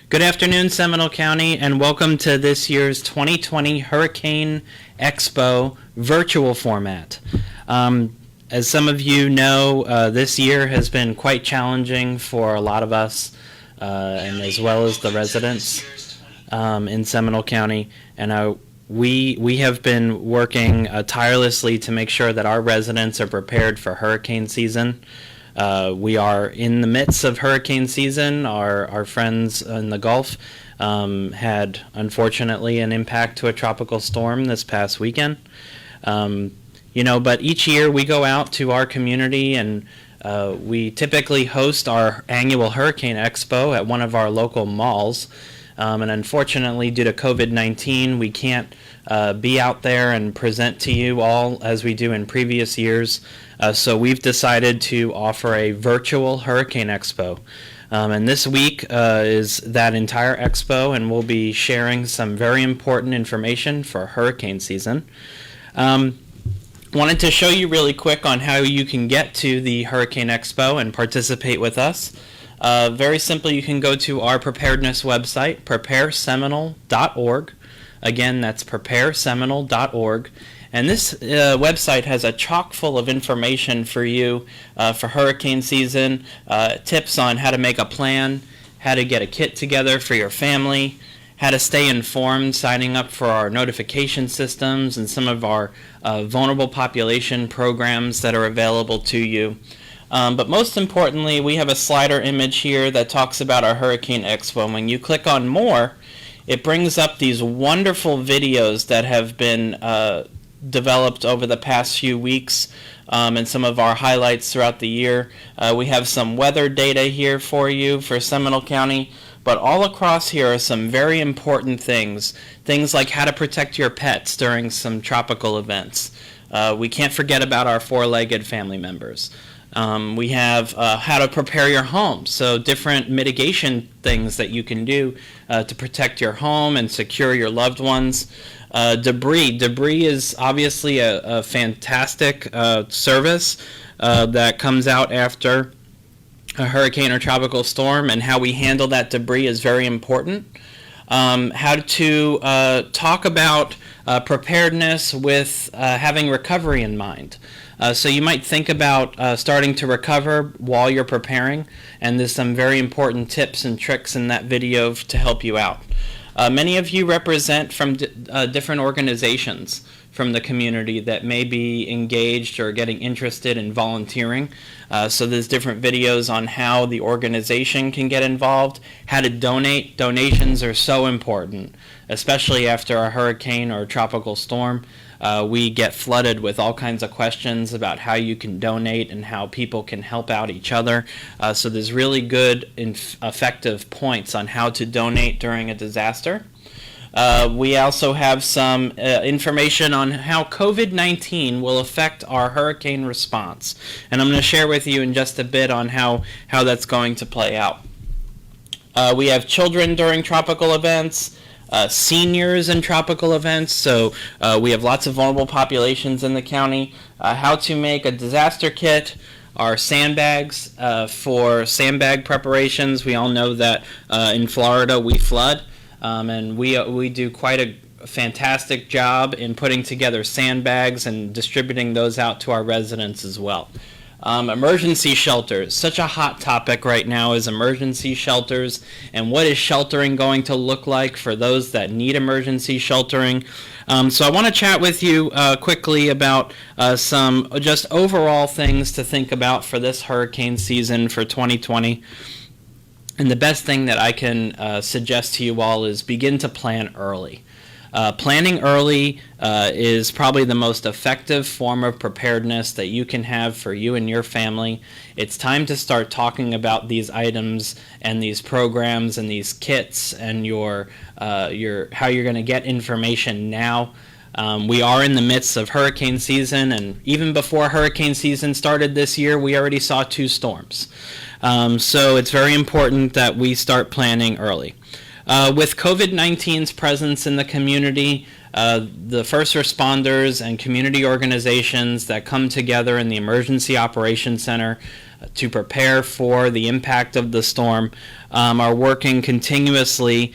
Good afternoon, Seminole County, and welcome to this year's 2020 Hurricane Expo virtual format. As some of you know, this year has been quite challenging for a lot of us, and as well as the residents in Seminole County. And we have been working tirelessly to make sure that our residents are prepared for hurricane season. We are in the midst of hurricane season. Our friends in the Gulf had, unfortunately, an impact to a tropical storm this past weekend. But each year we go out to our community and we typically host our annual Hurricane Expo at one of our local malls. And unfortunately, due to COVID-19, we can't be out there and present to you all as we do in previous years. So we've decided to offer a virtual Hurricane Expo. And this week is that entire expo, and we'll be sharing some very important information for hurricane season. Wanted to show you really quick on how you can get to the Hurricane Expo and participate with us. Very simply, you can go to our preparedness website, prepareseminole.org. Again, that's prepareseminole.org. And this website has a chock full of information for you for hurricane season, tips on how to make a plan, how to get a kit together for your family, how to stay informed, signing up for our notification systems and some of our vulnerable population programs that are available to you. But most importantly, we have a slider image here that talks about our Hurricane Expo. And when you click on more, it brings up these wonderful videos that have been developed over the past few weeks and some of our highlights throughout the year. We have some weather data here for you for Seminole County, but all across here are some very important things like how to protect your pets during some tropical events. We can't forget about our four-legged family members. We have how to prepare your home, so different mitigation things that you can do to protect your home and secure your loved ones. Debris is obviously a fantastic service that comes out after a hurricane or tropical storm, and how we handle that debris is very important. How to talk about preparedness with having recovery in mind. So you might think about starting to recover while you're preparing, and there's some very important tips and tricks in that video to help you out. Many of you represent from different organizations from the community that may be engaged or getting interested in volunteering. So there's different videos on how the organization can get involved, how to donate. Donations are so important, especially after a hurricane or a tropical storm. We get flooded with all kinds of questions about how you can donate and how people can help out each other. So there's really good and effective points on how to donate during a disaster. We also have some information on how COVID-19 will affect our hurricane response. And I'm going to share with you in just a bit on how that's going to play out. We have children during tropical events. Seniors in tropical events, so we have lots of vulnerable populations in the county. How to make a disaster kit, our sandbags for sandbag preparations. We all know that in Florida we flood, and we do quite a fantastic job in putting together sandbags and distributing those out to our residents as well. Emergency shelters. Such a hot topic right now is emergency shelters, and what is sheltering going to look like for those that need emergency sheltering. So I want to chat with you quickly about some just overall things to think about for this hurricane season for 2020. And the best thing that I can suggest to you all is begin to plan early. Planning early is probably the most effective form of preparedness that you can have for you and your family. It's time to start talking about these items and these programs and these kits and your how you're going to get information now. We are in the midst of hurricane season, and even before hurricane season started this year, we already saw 2 storms. So it's very important that we start planning early. With COVID-19's presence in the community, the first responders and community organizations that come together in the Emergency Operations Center to prepare for the impact of the storm are working continuously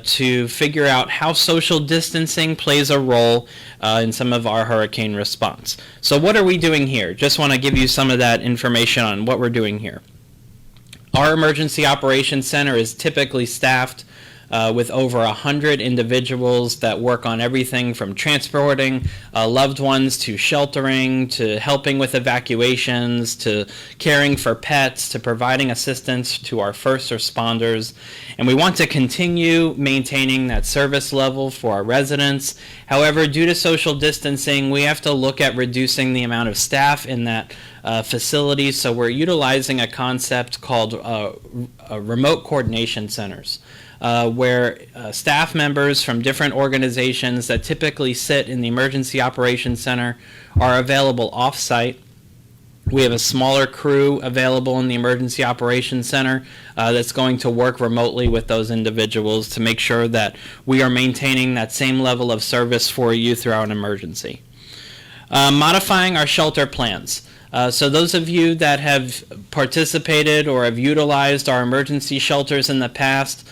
to figure out how social distancing plays a role in some of our hurricane response. So what are we doing here? Just want to give you some of that information on what we're doing here. Our Emergency Operations Center is typically staffed with over 100 individuals that work on everything from transporting loved ones to sheltering to helping with evacuations to caring for pets to providing assistance to our first responders. And we want to continue maintaining that service level for our residents. However, due to social distancing, we have to look at reducing the amount of staff in that facility. So we're utilizing a concept called remote coordination centers. Where staff members from different organizations that typically sit in the Emergency Operations Center are available off-site. We have a smaller crew available in the Emergency Operations Center that's going to work remotely with those individuals to make sure that we are maintaining that same level of service for you throughout an emergency. Modifying our shelter plans. So those of you that have participated or have utilized our emergency shelters in the past,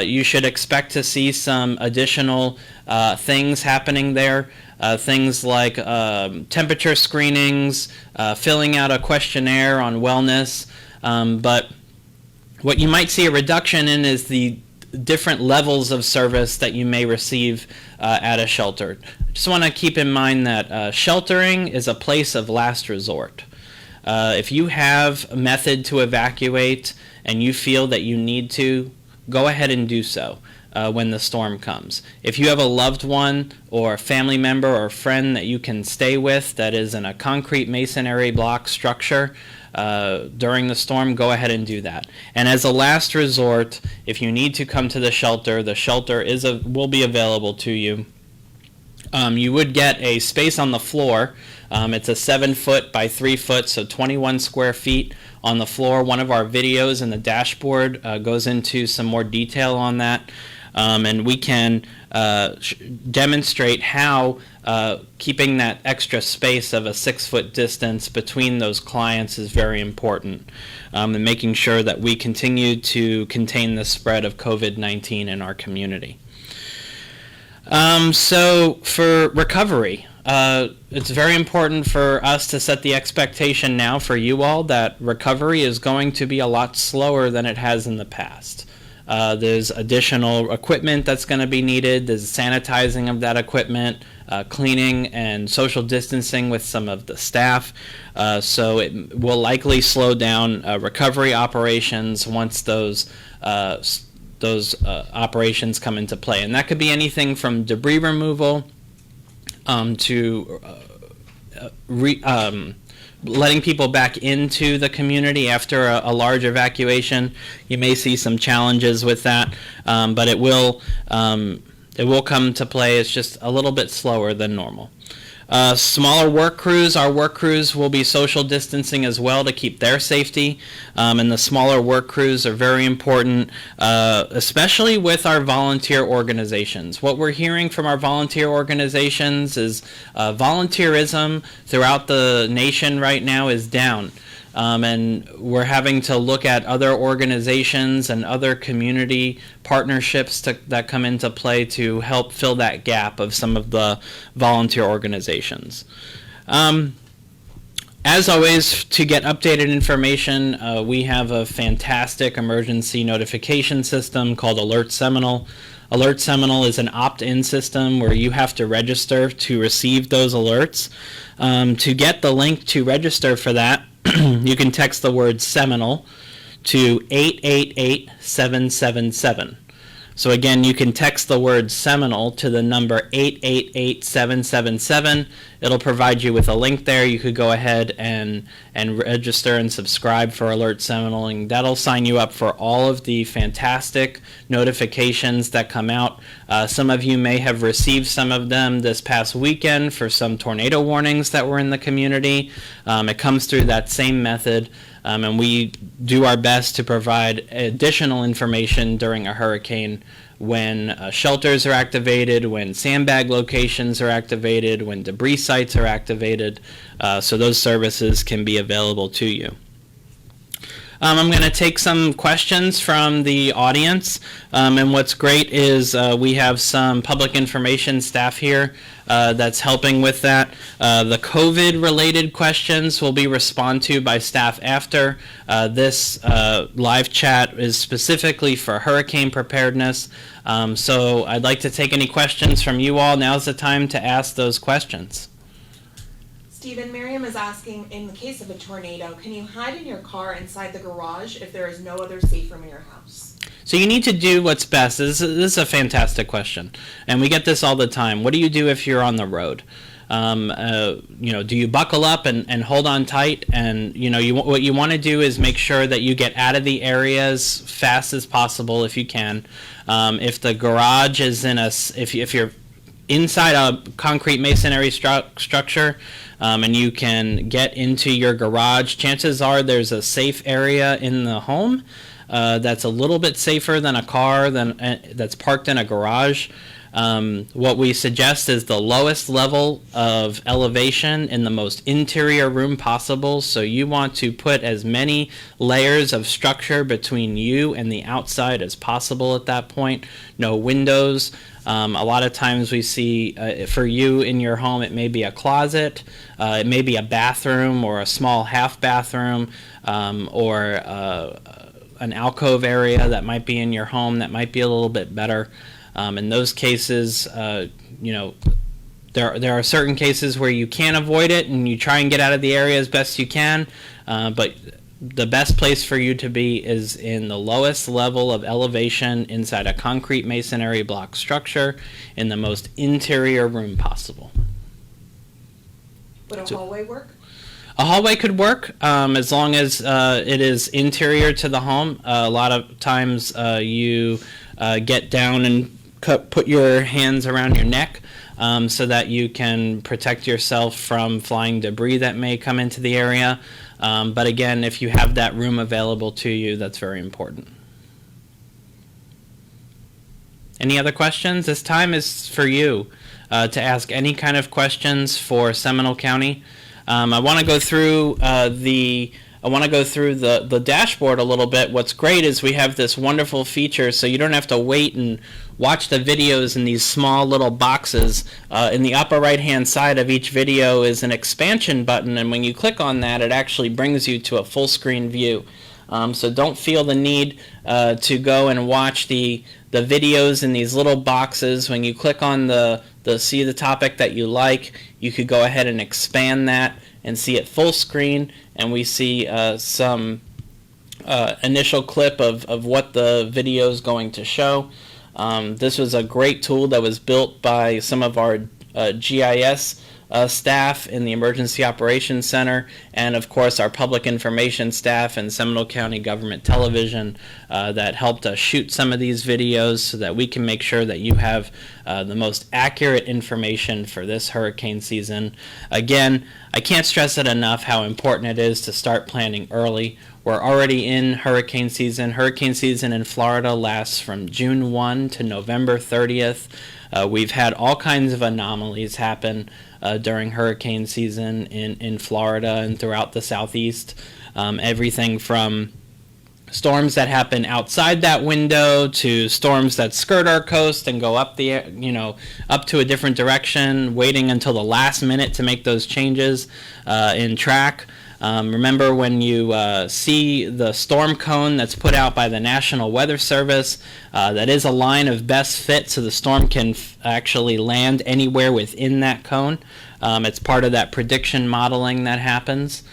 you should expect to see some additional things happening there. Things like temperature screenings, filling out a questionnaire on wellness. But what you might see a reduction in is the different levels of service that you may receive at a shelter. Just want to keep in mind that sheltering is a place of last resort. If you have a method to evacuate and you feel that you need to, go ahead and do so when the storm comes. If you have a loved one or a family member or friend that you can stay with that is in a concrete masonry block structure during the storm, go ahead and do that. And as a last resort, if you need to come to the shelter will be available to you. You would get a space on the floor. It's a 7-foot by 3-foot, so 21 square feet on the floor. One of our videos in the dashboard goes into some more detail on that. And we can demonstrate how keeping that extra space of a 6-foot distance between those clients is very important, and making sure that we continue to contain the spread of COVID-19 in our community. So for recovery, it's very important for us to set the expectation now for you all that recovery is going to be a lot slower than it has in the past. There's additional equipment that's going to be needed. There's sanitizing of that equipment, cleaning and social distancing with some of the staff. So it will likely slow down recovery operations once those operations come into play. And that could be anything from debris removal to letting people back into the community after a large evacuation. You may see some challenges with that, but it will come to play. It's just a little bit slower than normal. Smaller work crews. Our work crews will be social distancing as well to keep their safety, and the smaller work crews are very important, especially with our volunteer organizations. What we're hearing from our volunteer organizations is volunteerism throughout the nation right now is down. And we're having to look at other organizations and other community partnerships that come into play to help fill that gap of some of the volunteer organizations. As always, to get updated information, we have a fantastic emergency notification system called Alert Seminole. Alert Seminole is an opt-in system where you have to register to receive those alerts. To get the link to register for that, you can text the word Seminole to 888-777. So again, you can text the word Seminole to the number 888-777. It'll provide you with a link there. You could go ahead and register and subscribe for Alert Seminole, and that'll sign you up for all of the fantastic notifications that come out. Some of you may have received some of them this past weekend for some tornado warnings that were in the community. It comes through that same method. And we do our best to provide additional information during a hurricane when shelters are activated, when sandbag locations are activated, when debris sites are activated, so those services can be available to you. I'm going to take some questions from the audience, and what's great is we have some public information staff here that's helping with that. The COVID-related questions will be responded to by staff after. This live chat is specifically for hurricane preparedness, so I'd like to take any questions from you all. Now's the time to ask those questions. Stephen, Miriam is asking, in the case of a tornado, can you hide in your car inside the garage if there is no other safe room in your house? So you need to do what's best. This is a fantastic question, and we get this all the time. What do you do if you're on the road? Do you buckle up and hold on tight? And what you want to do is make sure that you get out of the area as fast as possible if you can. If the garage is if you're inside a concrete masonry structure, and you can get into your garage, chances are there's a safe area in the home that's a little bit safer than a car that's parked in a garage. What we suggest is the lowest level of elevation in the most interior room possible. So you want to put as many layers of structure between you and the outside as possible at that point. No windows. A lot of times we see for you in your home, it may be a closet, it may be a bathroom or a small half bathroom, or an alcove area that might be in your home that might be a little bit better. In those cases, there are certain cases where you can avoid it and you try and get out of the area as best you can, but the best place for you to be is in the lowest level of elevation inside a concrete masonry block structure in the most interior room possible. Would a hallway work? A hallway could work as long as it is interior to the home. A lot of times you get down and put your hands around your neck so that you can protect yourself from flying debris that may come into the area. But again, if you have that room available to you, that's very important. Any other questions? This time is for you to ask any kind of questions for Seminole County. I want to go through the dashboard a little bit. What's great is we have this wonderful feature, so you don't have to wait and watch the videos in these small little boxes. In the upper right-hand side of each video is an expansion button, and when you click on that, it actually brings you to a full-screen view. So don't feel the need to go and watch the videos in these little boxes. When you click on see the topic that you like, you could go ahead and expand that and see it full screen, and we see some initial clip of what the video is going to show. This was a great tool that was built by some of our GIS staff in the Emergency Operations Center, and of course our public information staff and Seminole County Government Television that helped us shoot some of these videos so that we can make sure that you have the most accurate information for this hurricane season. Again, I can't stress it enough how important it is to start planning early. We're already in hurricane season. Hurricane season in Florida lasts from June 1 to November 30th. We've had all kinds of anomalies happen during hurricane season in Florida and throughout the Southeast. Everything from storms that happen outside that window to storms that skirt our coast and go up up to a different direction, waiting until the last minute to make those changes in track. Remember when you see the storm cone that's put out by the National Weather Service, that is a line of best fit so the storm can actually land anywhere within that cone. It's part of that prediction modeling that happens.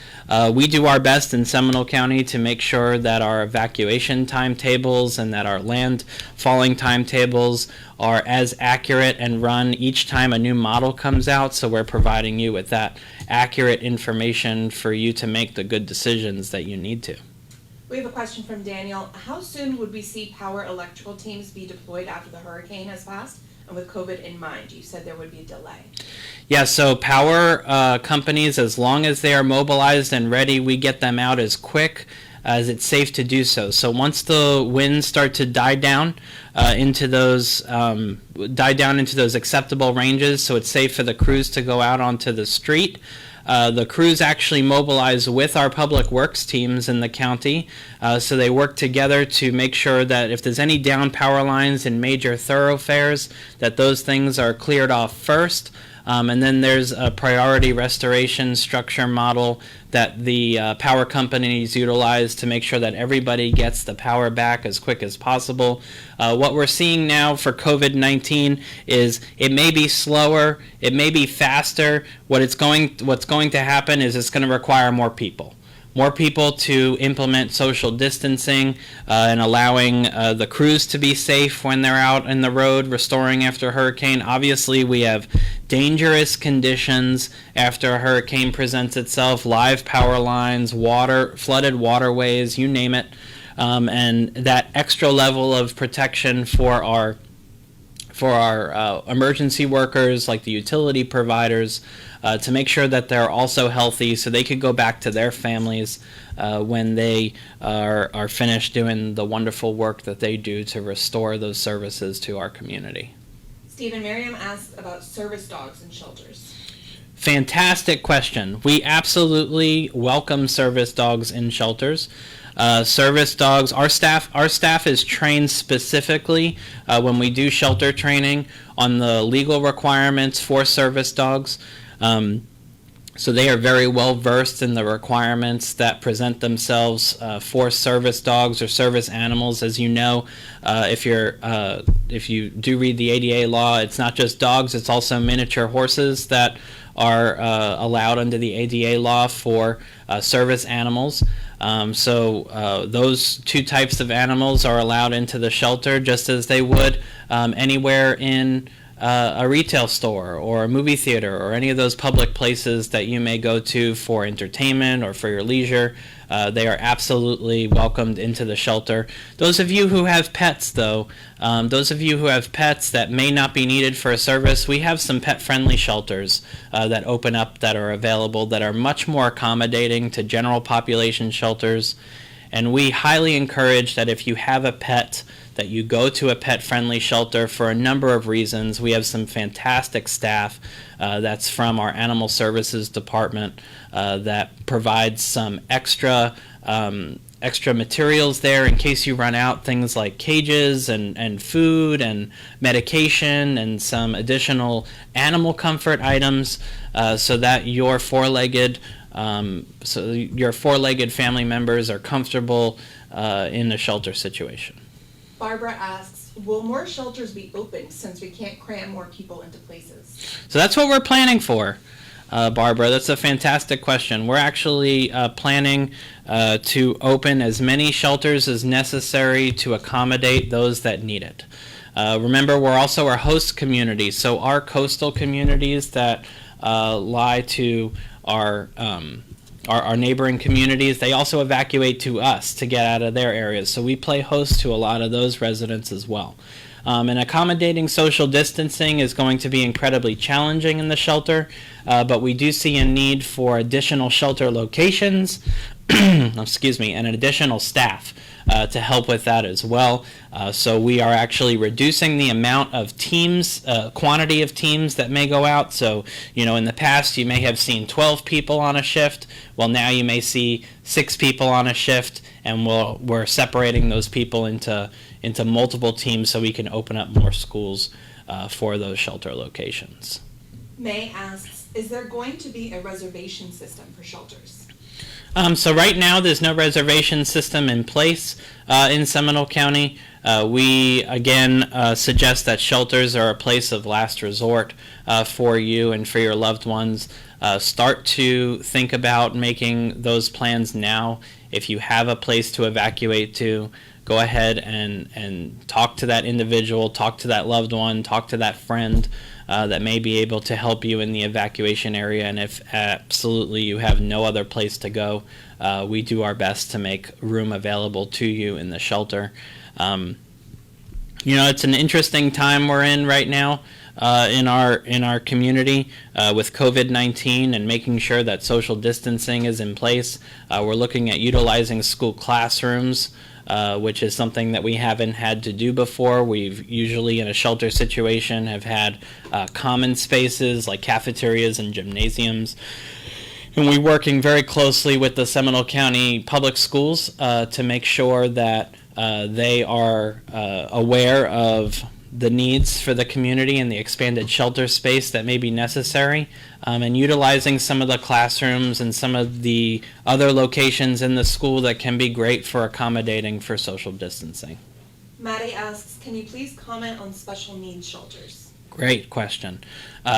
We do our best in Seminole County to make sure that our evacuation timetables and that our land falling timetables are as accurate and run each time a new model comes out, so we're providing you with that accurate information for you to make the good decisions that you need to. We have a question from Daniel. How soon would we see power electrical teams be deployed after the hurricane has passed? And with COVID in mind, you said there would be a delay. Yeah, so power companies, as long as they are mobilized and ready, we get them out as quick as it's safe to do so. So once the winds start to die down into those acceptable ranges, so it's safe for the crews to go out onto the street, The crews actually mobilize with our public works teams in the county, so they work together to make sure that if there's any down power lines in major thoroughfares, that those things are cleared off first. And then there's a priority restoration structure model that the power companies utilize to make sure that everybody gets the power back as quick as possible. What we're seeing now for COVID-19 is it may be slower, it may be faster. What's going to happen is it's going to require more people. More people to implement social distancing and allowing the crews to be safe when they're out in the road restoring after a hurricane. Obviously, we have dangerous conditions after a hurricane presents itself, live power lines, water, flooded waterways, you name it. And that extra level of protection for our emergency workers, like the utility providers, to make sure that they're also healthy so they could go back to their families when they are finished doing the wonderful work that they do to restore those services to our community. Stephen, Miriam asked about service dogs in shelters. Fantastic question. We absolutely welcome service dogs in shelters. Service dogs, our staff is trained specifically when we do shelter training on the legal requirements for service dogs. So they are very well versed in the requirements that present themselves for service dogs or service animals. As you know, if you do read the ADA law, it's not just dogs, it's also miniature horses that are allowed under the ADA law for service animals. So those two types of animals are allowed into the shelter just as they would anywhere in a retail store or a movie theater or any of those public places that you may go to for entertainment or for your leisure. They are absolutely welcomed into the shelter. Those of you who have pets, though, that may not be needed for a service, we have some pet-friendly shelters that open up that are available that are much more accommodating to general population shelters. And we highly encourage that if you have a pet, that you go to a pet-friendly shelter for a number of reasons. We have some fantastic staff that's from our Animal Services Department that provides some extra materials there in case you run out, things like cages and food and medication and some additional animal comfort items so that your four-legged family members are comfortable in a shelter situation. Barbara asks, will more shelters be open since we can't cram more people into places? So that's what we're planning for, Barbara. That's a fantastic question. We're actually planning to open as many shelters as necessary to accommodate those that need it. Remember, we're also our host community, so our coastal communities that lie to our neighboring communities, they also evacuate to us to get out of their areas. So we play host to a lot of those residents as well. And accommodating social distancing is going to be incredibly challenging in the shelter, but we do see a need for additional shelter locations, and additional staff to help with that as well. So we are actually reducing the amount of teams, quantity of teams that may go out. So, in the past you may have seen 12 people on a shift. Well, now you may see 6 people on a shift, and we're separating those people into multiple teams so we can open up more schools for those shelter locations. May asks, is there going to be a reservation system for shelters? So right now there's no reservation system in place in Seminole County. We again suggest that shelters are a place of last resort for you and for your loved ones. Start to think about making those plans now. If you have a place to evacuate to, go ahead and talk to that individual, talk to that loved one, talk to that friend that may be able to help you in the evacuation area. And if absolutely you have no other place to go, we do our best to make room available to you in the shelter. It's an interesting time we're in right now in our community with COVID-19 and making sure that social distancing is in place. We're looking at utilizing school classrooms, which is something that we haven't had to do before. We've usually in a shelter situation have had common spaces like cafeterias and gymnasiums. And we're working very closely with the Seminole County Public Schools to make sure that they are aware of the needs for the community and the expanded shelter space that may be necessary, and utilizing some of the classrooms and some of the other locations in the school that can be great for accommodating for social distancing. Maddie asks, can you please comment on special needs shelters? Great question.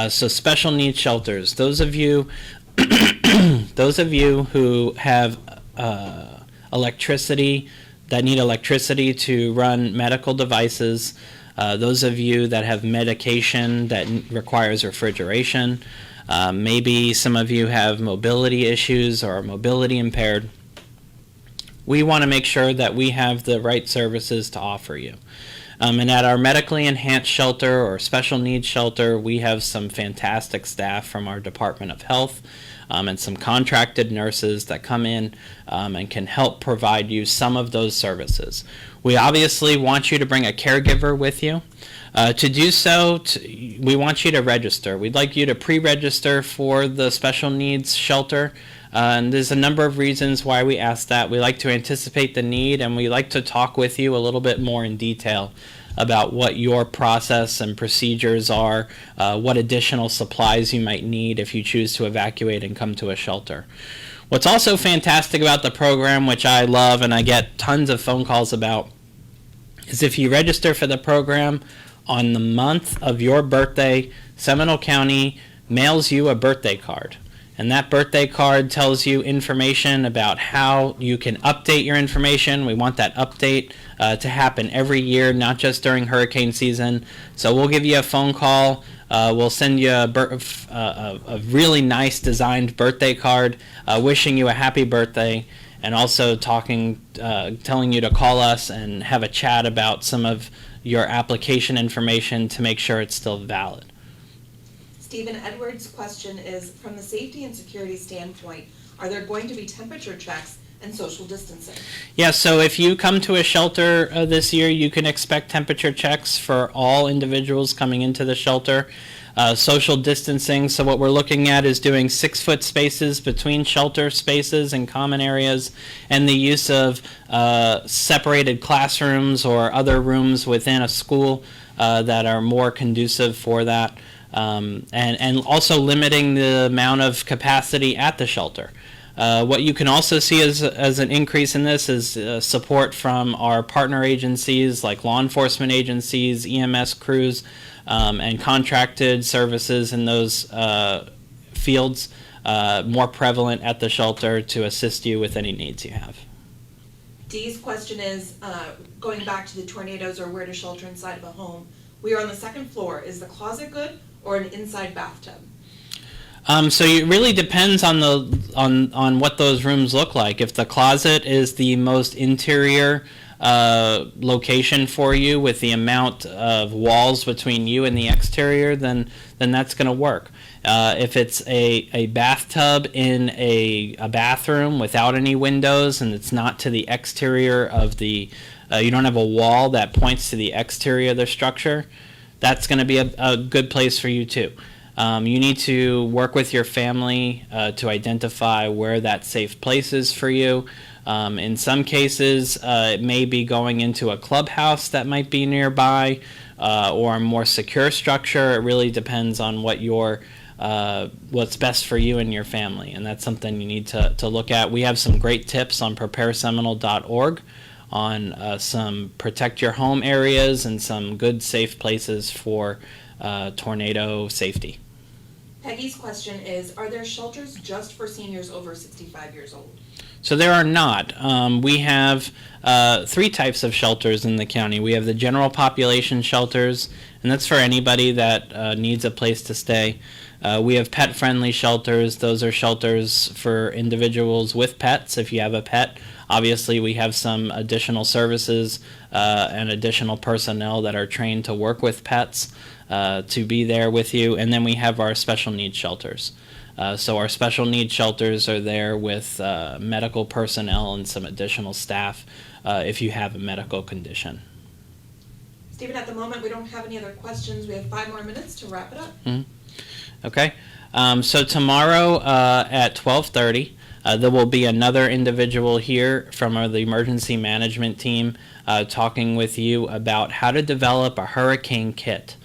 So special needs shelters, those of you who have electricity, that need electricity to run medical devices, those of you that have medication that requires refrigeration, maybe some of you have mobility issues or are mobility impaired. We want to make sure that we have the right services to offer you. And at our medically enhanced shelter or special needs shelter, we have some fantastic staff from our Department of Health and some contracted nurses that come in and can help provide you some of those services. We obviously want you to bring a caregiver with you. To do so, we want you to register. We'd like you to pre-register for the special needs shelter. And there's a number of reasons why we ask that. We like to anticipate the need, and we like to talk with you a little bit more in detail about what your process and procedures are, what additional supplies you might need if you choose to evacuate and come to a shelter. What's also fantastic about the program, which I love and I get tons of phone calls about, is if you register for the program on the month of your birthday, Seminole County mails you a birthday card. And that birthday card tells you information about how you can update your information. We want that update to happen every year, not just during hurricane season. So we'll give you a phone call. We'll send you a really nice designed birthday card wishing you a happy birthday, and also telling you to call us and have a chat about some of your application information to make sure it's still valid. Stephen Edwards' question is, from the safety and security standpoint, are there going to be temperature checks and social distancing? Yeah, so if you come to a shelter this year, you can expect temperature checks for all individuals coming into the shelter. Social distancing, so what we're looking at is doing 6-foot spaces between shelter spaces and common areas, and the use of separated classrooms or other rooms within a school that are more conducive for that. And also limiting the amount of capacity at the shelter. What you can also see as an increase in this is support from our partner agencies like law enforcement agencies, EMS crews, and contracted services in those fields more prevalent at the shelter to assist you with any needs you have. Dee's question is, going back to the tornadoes or where to shelter inside of a home, we are on the second floor. Is the closet good or an inside bathtub? So it really depends on what those rooms look like. If the closet is the most interior location for you with the amount of walls between you and the exterior, then that's going to work. If it's a bathtub in a bathroom without any windows and it's not to the exterior of the, you don't have a wall that points to the exterior of the structure, that's going to be a good place for you too. You need to work with your family to identify where that safe place is for you. In some cases, it may be going into a clubhouse that might be nearby or a more secure structure. It really depends on what's best for you and your family, and that's something you need to look at. We have some great tips on prepareseminole.org on some protect your home areas and some good safe places for tornado safety. Peggy's question is, are there shelters just for seniors over 65 years old? So there are not. We have 3 types of shelters in the county. We have the general population shelters, and that's for anybody that needs a place to stay. We have pet-friendly shelters. Those are shelters for individuals with pets. If you have a pet, obviously we have some additional services and additional personnel that are trained to work with pets to be there with you. And then we have our special needs shelters. So our special needs shelters are there with medical personnel and some additional staff if you have a medical condition. Stephen, at the moment we don't have any other questions. We have 5 more minutes to wrap it up. Mm-hmm. Okay. So tomorrow at 12:30, there will be another individual here from the emergency management team talking with you about how to develop a hurricane kit.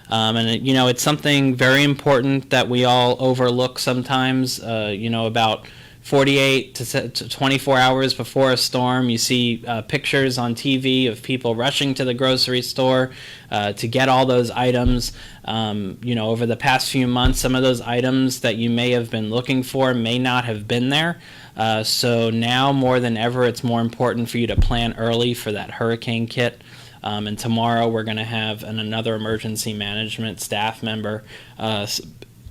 It's something very important that we all overlook sometimes. About 48 to 24 hours before a storm, you see pictures on TV of people rushing to the grocery store to get all those items. Over the past few months, some of those items that you may have been looking for may not have been there. So now more than ever, it's more important for you to plan early for that hurricane kit. And tomorrow we're going to have another emergency management staff member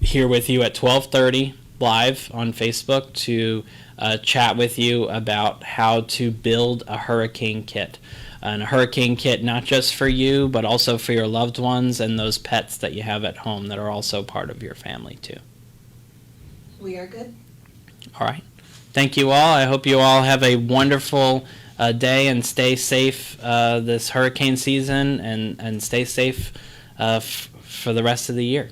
here with you at 12:30 live on Facebook to chat with you about how to build a hurricane kit. And a hurricane kit not just for you, but also for your loved ones and those pets that you have at home that are also part of your family too. We are good. All right. Thank you all. I hope you all have a wonderful day and stay safe this hurricane season and stay safe for the rest of the year.